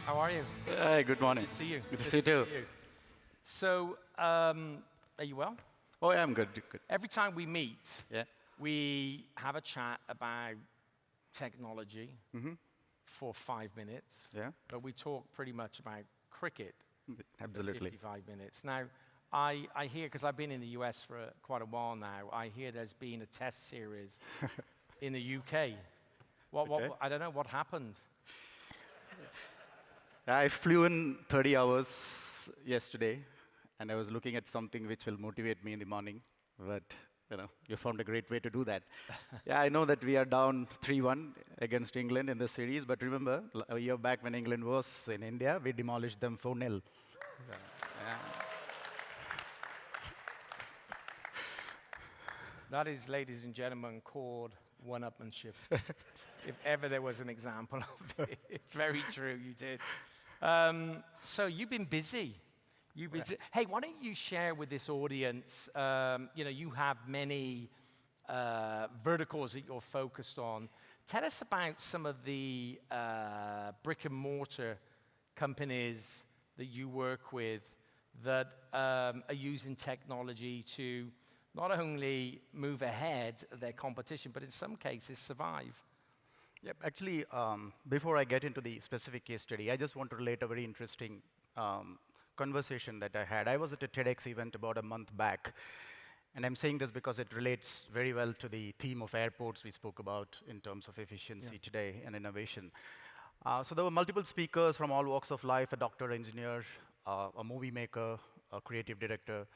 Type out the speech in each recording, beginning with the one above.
How are you? Hey, good morning. Good to see you. Good to see you too. So, are you well? Oh, yeah, I'm good. Good. Every time we meet, Yeah. we have a chat about technology for 5 minutes. Yeah. But we talk pretty much about cricket for Absolutely. 55 minutes. Now, I hear, because I've been in the US for quite a while now, I hear there's been a test series in the UK. Okay. I don't know, what happened? I flew in 30 hours yesterday, and I was looking at something which will motivate me in the morning. But you found a great way to do that. Yeah, I know that we are down 3-1 against England in the series, but remember, a year back when England was in India, we demolished them 4-0. Yeah. That is, ladies and gentlemen, called one-upmanship. If ever there was an example of it. It's very true, you did. So you've been busy. Hey, why don't you share with this audience, you have many verticals that you're focused on. Tell us about some of the brick and mortar companies that you work with that are using technology to not only move ahead of their competition, but in some cases survive. Yep. Actually, before I get into the specific case study, I just want to relate a very interesting conversation that I had. I was at a TEDx event about a month back, and I'm saying this because it relates very well to the theme of airports we spoke about in terms of efficiency today and innovation. So there were multiple speakers from all walks of life, a doctor, engineer, a movie maker, a creative director,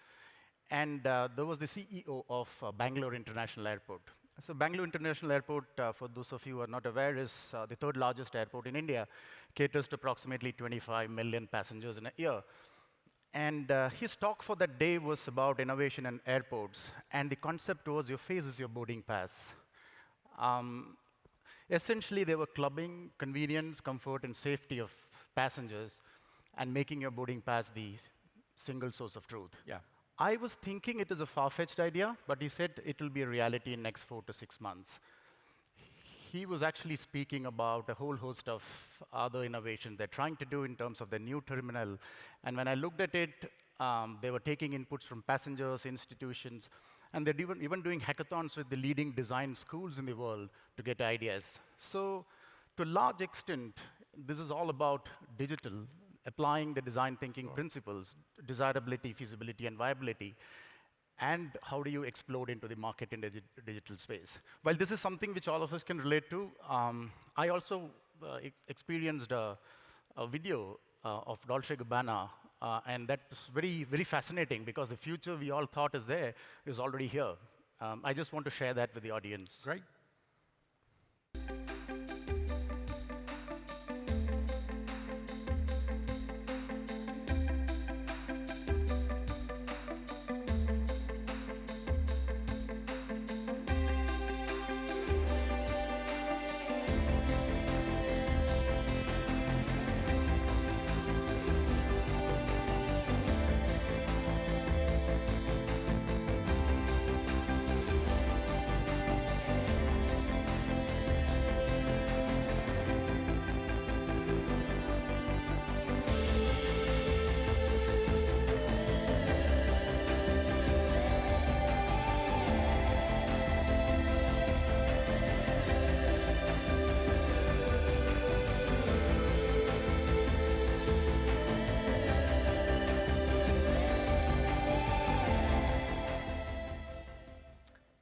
and there was the CEO of Bangalore International Airport. So Bangalore International Airport, for those of you who are not aware, is the third largest airport in India, caters to approximately 25 million passengers in a year. And his talk for that day was about innovation in airports, and the concept was your face is your boarding pass. Essentially, they were clubbing convenience, comfort, and safety of passengers and making your boarding pass the single source of truth. Yeah. I was thinking it is a far-fetched idea, but he said it will be a reality in next 4 to 6 months. He was actually speaking about a whole host of other innovations they're trying to do in terms of the new terminal. And when I looked at it, they were taking inputs from passengers, institutions, and they're even doing hackathons with the leading design schools in the world to get ideas. So to a large extent, this is all about digital, applying the design thinking principles, desirability, feasibility, and viability, and how do you explode into the market in the digital space. While this is something which all of us can relate to, I also experienced a video of Dolce & Gabbana, and that's very, very fascinating because the future we all thought is there is already here. I just want to share that with the audience. Great.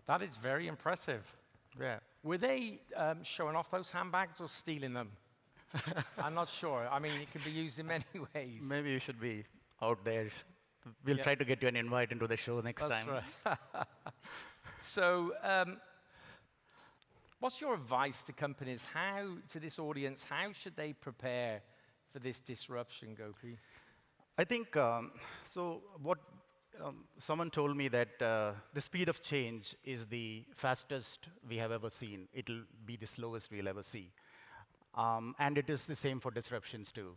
That is very impressive. Yeah. Were they showing off those handbags or stealing them? I'm not sure. I mean, it can be used in many ways. Maybe you should be out there. We'll try to get you an invite into the show next time. That's right. So, what's your advice to companies? To this audience, how should they prepare for this disruption, Gopi? I think, someone told me that the speed of change is the fastest we have ever seen. It'll be the slowest we'll ever see. And it is the same for disruptions too.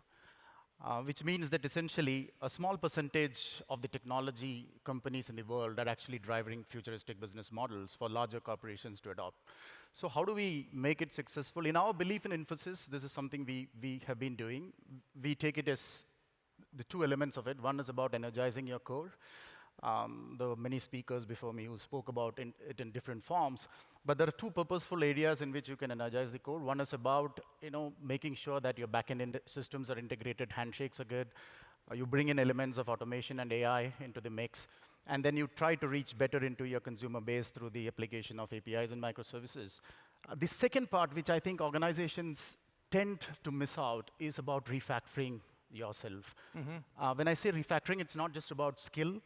which means that essentially a small percentage of the technology companies in the world are actually driving futuristic business models for larger corporations to adopt. So how do we make it successful? In our belief in Infosys, this is something we have been doing. We take it as the two elements of it. One is about energizing your core. There were many speakers before me who spoke about it in different forms. But there are two purposeful areas in which you can energize the core. One is about making sure that your back-end systems are integrated, handshakes are good. You bring in elements of automation and AI into the mix. And then you try to reach better into your consumer base through the application of APIs and microservices. The second part, which I think organizations tend to miss out, is about refactoring yourself. When I say refactoring, it's not just about skill.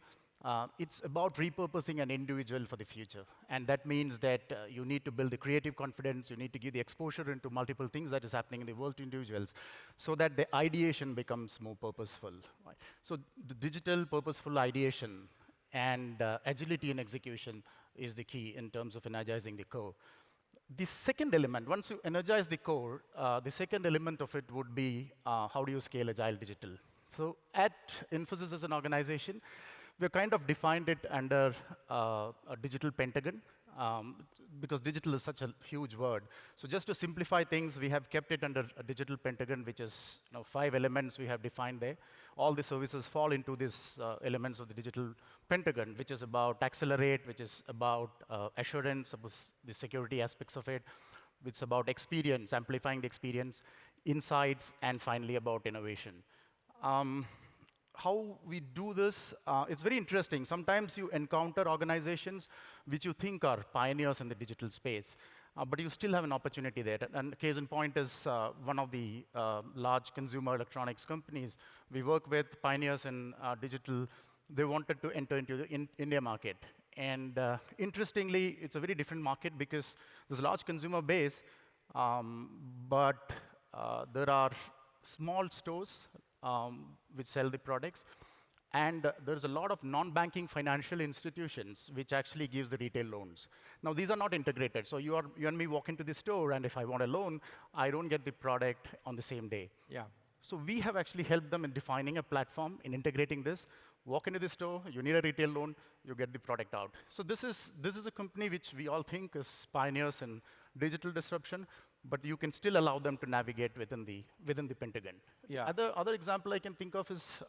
It's about repurposing an individual for the future. And that means that you need to build the creative confidence, you need to give the exposure into multiple things that is happening in the world to individuals so that the ideation becomes more purposeful. Right? So the digital purposeful ideation and agility in execution is the key in terms of energizing the core. The second element, once you energize the core, the second element of it would be how do you scale agile digital? So at Infosys as an organization, we've kind of defined it under a digital pentagon, because digital is such a huge word. So just to simplify things, we have kept it under a digital pentagon, which is 5 elements we have defined there. All the services fall into these elements of the digital pentagon, which is about accelerate, which is about assurance, about the security aspects of it, which is about experience, amplifying the experience, insights, and finally about innovation. How we do this, it's very interesting. Sometimes you encounter organizations which you think are pioneers in the digital space, but you still have an opportunity there. And case in point is one of the large consumer electronics companies. We work with pioneers in digital. They wanted to enter into the India market. And interestingly, it's a very different market because there's a large consumer base, but there are small stores which sell the products. And there's a lot of non-banking financial institutions which actually gives the retail loans. Now, these are not integrated. So you and me walk into the store, and if I want a loan, I don't get the product on the same day. Yeah. So we have actually helped them in defining a platform, in integrating this. Walk into the store, you need a retail loan, you get the product out. So this is a company which we all think is pioneers in digital disruption, but you can still allow them to navigate within the pentagon. Yeah. Other example I can think of is,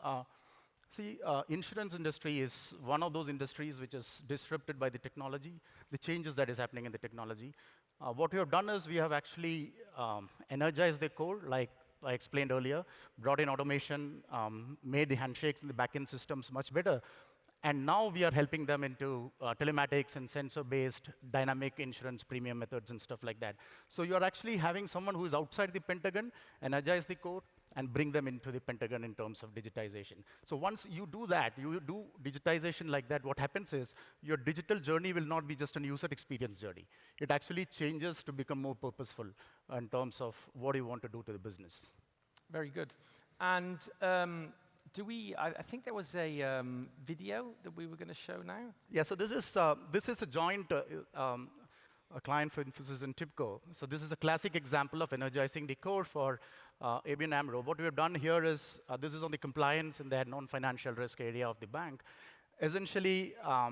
insurance industry is one of those industries which is disrupted by the technology, the changes that is happening in the technology. What we have done is we have actually energized the core, like I explained earlier, brought in automation, made the handshakes and the backend systems much better. And now we are helping them into telematics and sensor-based dynamic insurance premium methods and stuff like that. So you're actually having someone who is outside the pentagon, energize the core, and bring them into the pentagon in terms of digitization. So once you do that, you do digitization like that, what happens is your digital journey will not be just a user experience journey. It actually changes to become more purposeful in terms of what you want to do to the business. Very good. And I think there was a video that we were going to show now. Yeah, so this is a joint a client for Infosys and TIBCO. So this is a classic example of energizing the core for ABN AMRO. What we have done here is, this is on the compliance and the non-financial risk area of the bank. Essentially, a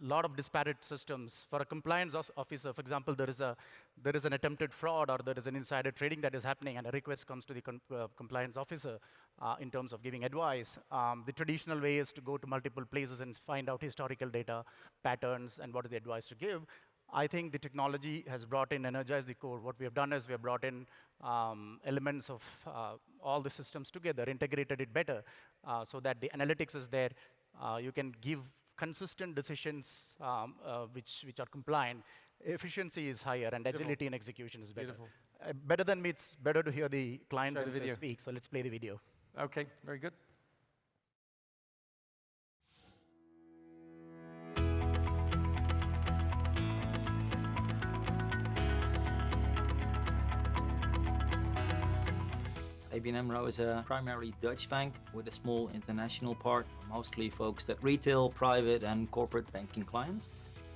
lot of disparate systems. For a compliance officer, for example, there is an attempted fraud or there is an insider trading that is happening and a request comes to the compliance officer in terms of giving advice. The traditional way is to go to multiple places and find out historical data, patterns, and what is the advice to give. I think the technology has brought in, energized the core. What we have done is we have brought in elements of all the systems together, integrated it better, so that the analytics is there. You can give consistent decisions which are compliant. Efficiency is higher, and agility in execution is better. Beautiful. Better than me, it's better to hear the client themselves speak. So let's play the video. OK, very good. ABN AMRO is a primarily Dutch bank with a small international part, mostly focused at retail, private and corporate banking clients.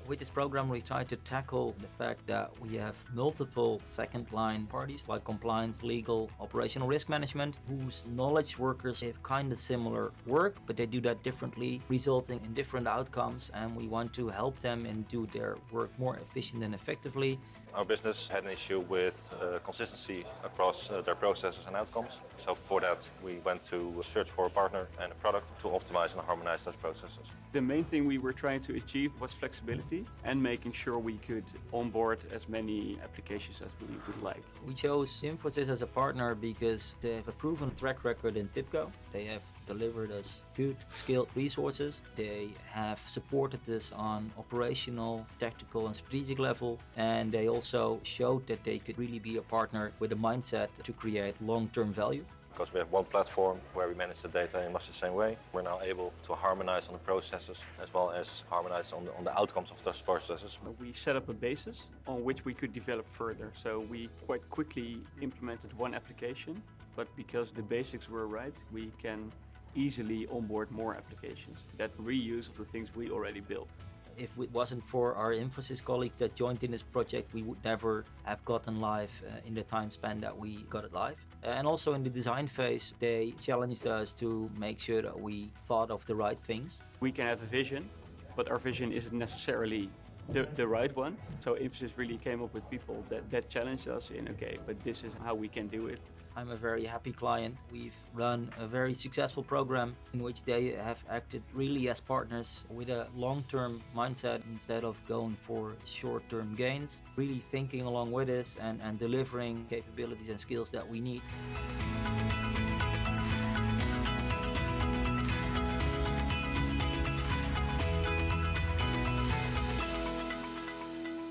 With this program, we try to tackle the fact that we have multiple second-line parties like compliance, legal, operational risk management, whose knowledge workers have kind of similar work, but they do that differently, resulting in different outcomes, and we want to help them and do their work more efficient and effectively. Our business had an issue with consistency across their processes and outcomes. So for that, we went to search for a partner and a product to optimize and harmonize those processes. The main thing we were trying to achieve was flexibility and making sure we could onboard as many applications as we would like. We chose Infosys as a partner because they have a proven track record in TIBCO. They have delivered us good, skilled resources. They have supported us on operational, tactical, and strategic level. And they also showed that they could really be a partner with a mindset to create long-term value. Because we have one platform where we manage the data in much the same way, we're now able to harmonize on the processes as well as harmonize on the outcomes of those processes. We set up a basis on which we could develop further. So we quite quickly implemented one application, but because the basics were right, we can easily onboard more applications. That reuse of the things we already built. If it wasn't for our Infosys colleagues that joined in this project, we would never have gotten live in the time span that we got it live. And also in the design phase, they challenged us to make sure that we thought of the right things. We can have a vision, but our vision isn't necessarily the right one. So Infosys really came up with people that challenged us in, okay, but this is how we can do it. I'm a very happy client. We've run a very successful program in which they have acted really as partners with a long-term mindset instead of going for short-term gains, really thinking along with us and delivering capabilities and skills that we need.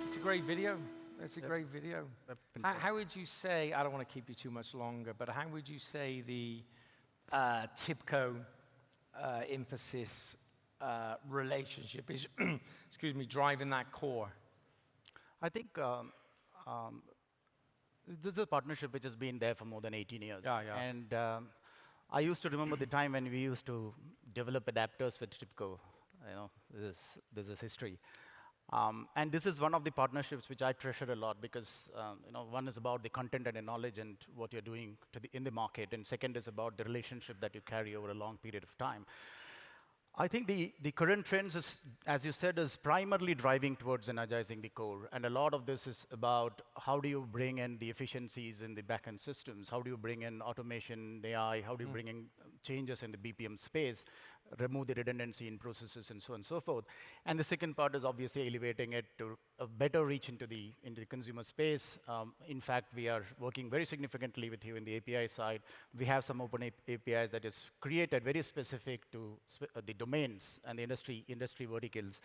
It's a great video. That's a great video. How would you say, I don't want to keep you too much longer, but how would you say the TIBCO Infosys relationship is, excuse me, driving that core? I think this is a partnership which has been there for more than 18 years. Yeah. And I used to remember the time when we used to develop adapters with TIBCO. You know, this is history. And this is one of the partnerships which I treasure a lot because one is about the content and the knowledge and what you're doing in the market, and second is about the relationship that you carry over a long period of time. I think the current trends, is, as you said, is primarily driving towards energizing the core, and a lot of this is about how do you bring in the efficiencies in the backend systems, how do you bring in automation, AI, how do you bring in changes in the BPM space, remove the redundancy in processes, and so on and so forth. And the second part is obviously elevating it to a better reach into the consumer space. In fact, we are working very significantly with you in the API side. We have some open APIs that is created very specific to the domains and the industry verticals.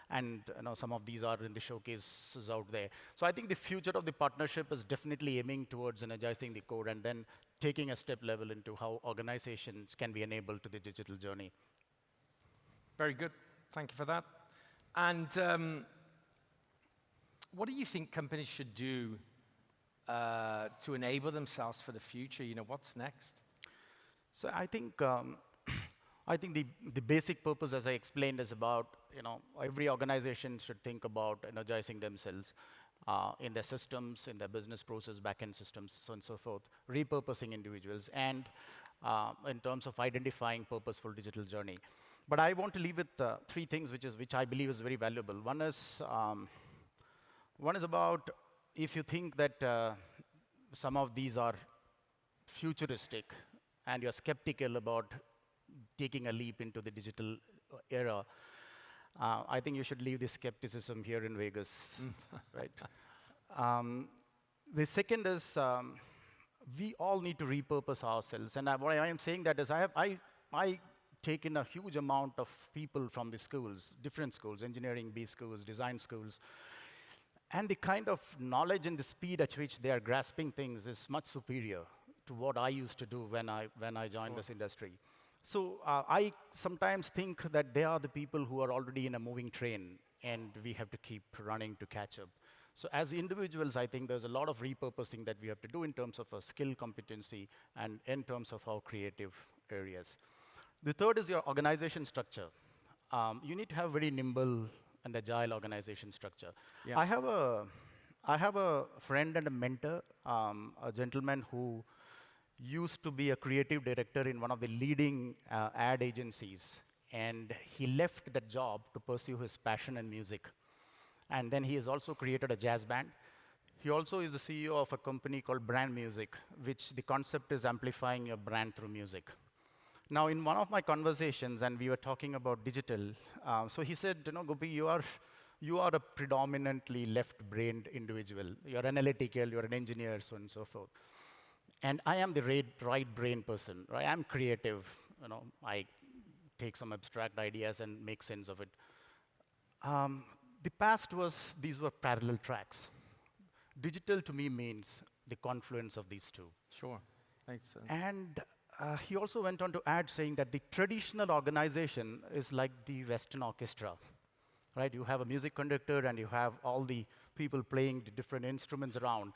And some of these are in the showcases out there. So I think the future of the partnership is definitely aiming towards energizing the core and then taking a step level into how organizations can be enabled to the digital journey. Very good. Thank you for that. And what do you think companies should do to enable themselves for the future? What's next? So I think the basic purpose, as I explained, is about every organization should think about energizing themselves in their systems, in their business process, backend systems, so on and so forth, repurposing individuals, and in terms of identifying purposeful digital journey. But I want to leave with three things which I believe is very valuable. One is about if you think that some of these are futuristic and you're skeptical about taking a leap into the digital era, I think you should leave the skepticism here in Vegas, right? The second is we all need to repurpose ourselves. And what I am saying that is I take in a huge amount of people from the schools, different schools, engineering-based schools, design schools, and the kind of knowledge and the speed at which they are grasping things is much superior to what I used to do when I joined this industry. So I sometimes think that they are the people who are already in a moving train, and we have to keep running to catch up. So as individuals, I think there's a lot of repurposing that we have to do in terms of our skill competency and in terms of our creative areas. The third is your organization structure. You need to have very nimble and agile organization structure. Yeah. I have a friend and a mentor, a gentleman who used to be a creative director in one of the leading ad agencies. And he left that job to pursue his passion in music. And then he has also created a jazz band. He also is the CEO of a company called Brand Music, which the concept is amplifying your brand through music. Now, in one of my conversations, and we were talking about digital, so he said, Gopi, you are a predominantly left-brained individual. You're analytical, you're an engineer, so on and so forth. And I am the right-brain person, right? I'm creative. I take some abstract ideas and make sense of it. The past was, these were parallel tracks. Digital to me means the confluence of these two. Sure. Makes sense. And he also went on to add, saying that the traditional organization is like the Western orchestra, right? You have a music conductor and you have all the people playing the different instruments around.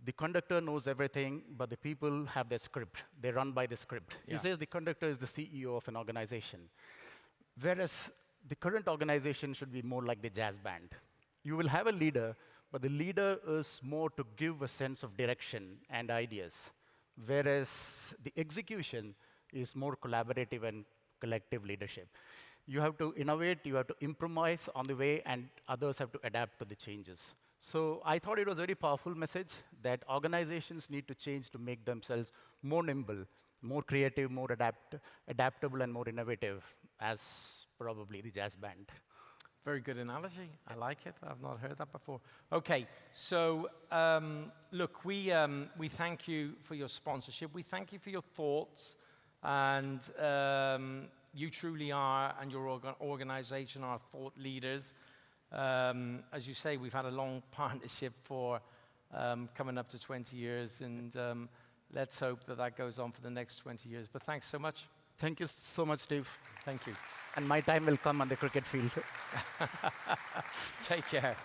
The conductor knows everything, but the people have their script. They run by the script. Yeah. He says the conductor is the CEO of an organization, whereas the current organization should be more like the jazz band. You will have a leader, but the leader is more to give a sense of direction and ideas, whereas the execution is more collaborative and collective leadership. You have to innovate, you have to improvise on the way, and others have to adapt to the changes. So I thought it was a very powerful message that organizations need to change to make themselves more nimble, more creative, more adaptable, and more innovative, as probably the jazz band. Very good analogy. I like it. I've not heard that before. Okay, so look, we thank you for your sponsorship. We thank you for your thoughts, and you truly are, and your organization are thought leaders. As you say, we've had a long partnership for coming up to 20 years, and let's hope that that goes on for the next 20 years. But thanks so much. Thank you so much, Steve. Thank you. And my time will come on the cricket field. Take care.